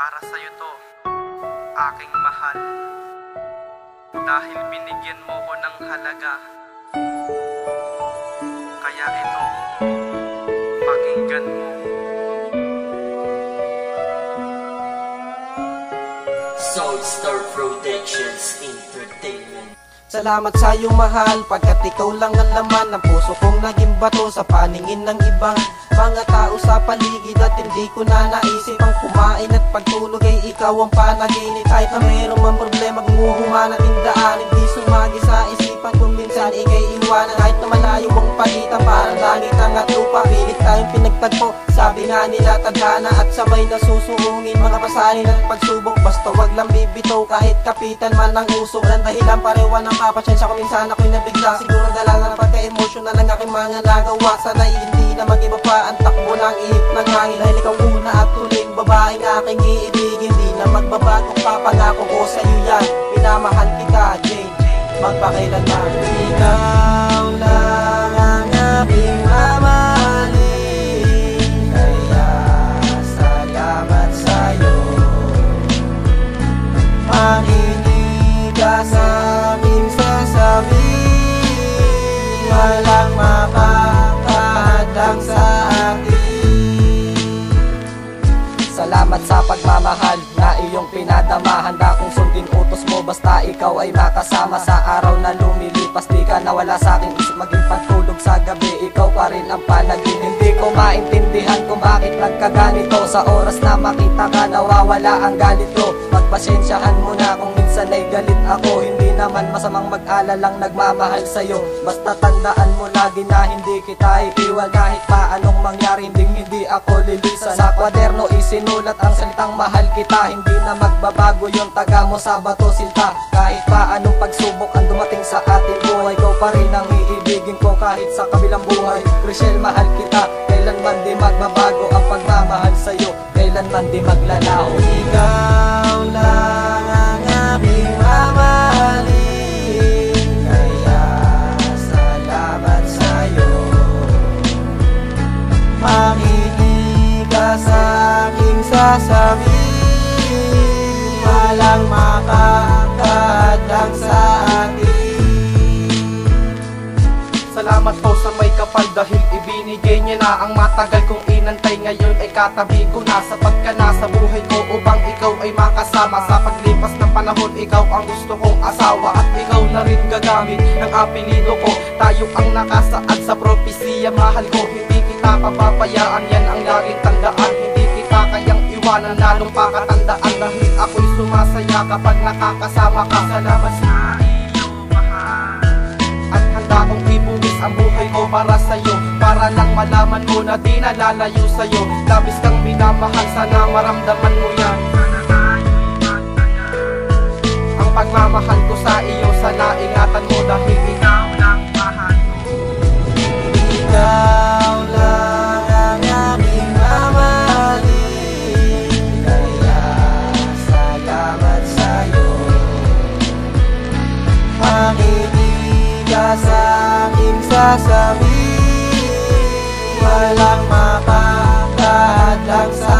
Para sa'yo to, aking mahal. Dahil binigyan mo ko ng halaga, kaya ito, pakinggan mo. Soulstar Productions Entertainment. Salamat sa'yo mahal, pagkat ikaw lang ang laman ng puso kong naging bato sa paningin ng ibang mga tao sa paligid. At hindi ko na naisip ang kumain at pagtulog ay ikaw ang panaginip. Kahit na meron mang problema gumuhuma na tindaan, hindi sumagi sa isipan kung minsan ikay iwanan. Kahit na malayo ang pagitan, parang langit ang at lupa, pilit tayong pinagtagpo. Sabi nga nila tadhana at sabay na susuungin mga pasanin at pagsubok. Basta wag lang bibitaw kahit kapitan man ang usok. Ang dahilan parewa ng kapasyensya ko, minsan ako'y nabigla. Siguro dala na pagka-emotional ang aking mga nagawa. Sana'y hindi na mag-iba pa ang takbo ng ihip ng hangin. Dahil ikaw una at tuling babaeng aking iibigin. Hindi na magbabago, papangako ko sa'yo yan. Minamahal kita, Jane, magpakailanman. Ikaw lang ang aking mamahalin, kaya salamat sa'yo. Makinig ka sa aking sasabihin, walang makakahadlang sa akin. Salamat sa pagmamahal na iyong pinadama. Handa kong sundin utos mo basta ikaw ay makasama. Sa araw na lumilipas di ka nawala sa aking isip, maging pagtulog sa gabi ikaw pa rin ang panaginip. Hindi ko maintindihan kung bakit nagkaganito. Sa oras na makita ka nawawala ang ganito. Pagpasensyahan mo na kung minsan ay galit ako. Hindi naman masamang mag-alalang nagmamahal sa'yo. Basta tandaan mo lagi na hindi kita iiwan. Kahit pa anong mangyari hindi ako lilisan. Sa kwaderno isinulat ang salitang mahal kita. Hindi na magbabago yung taga mo sa bato sinta. Kahit pa anong pagsubok ang dumating sa ating buhay, ikaw pa rin ang iibigin ko kahit sa kabilang buhay. Chriselle, mahal kita, kailanman di magbabago ang pagmamahal sa'yo, kailanman di maglalaho. Ikaw lang ang aking mamahalin, kaya salamat sa'yo. Makinig ka sa aking sasabihin, walang makakahadlang sa akin. Salamat po sa may kapal dahil ibinigay niya na ang matagal kong inantay. Ngayon ay katabi ko na, sapat ka na sa buhay ko upang ikaw ay makasama. Sa paglipas ng panahon ikaw ang gusto kong asawa, at ikaw na rin gagamit ng apelido ko. Tayo ang nakasaad sa propesya, mahal ko, hindi kita papapayaan, yan ang laging tandaan. Hindi kita kayang iwanan, lalong pakatandaan dahil ako'y sumasaya kapag nakakasama ka. Salamat sa iyo mahal, at handa kong ibuwis ang buhay ko para sa'yo, para lang malaman mo na di nalalayo sa'yo. Labis kang minamahal, sana maramdaman mo yan. Ang pagmamahal ko sa iyo, sana ingatan mo dahil ikaw lang mahal ko. Ikaw lang ang aking mamahalin, kaya salamat sa'yo. Makinig ka sa aking sasabihin, walang makakahadlang sa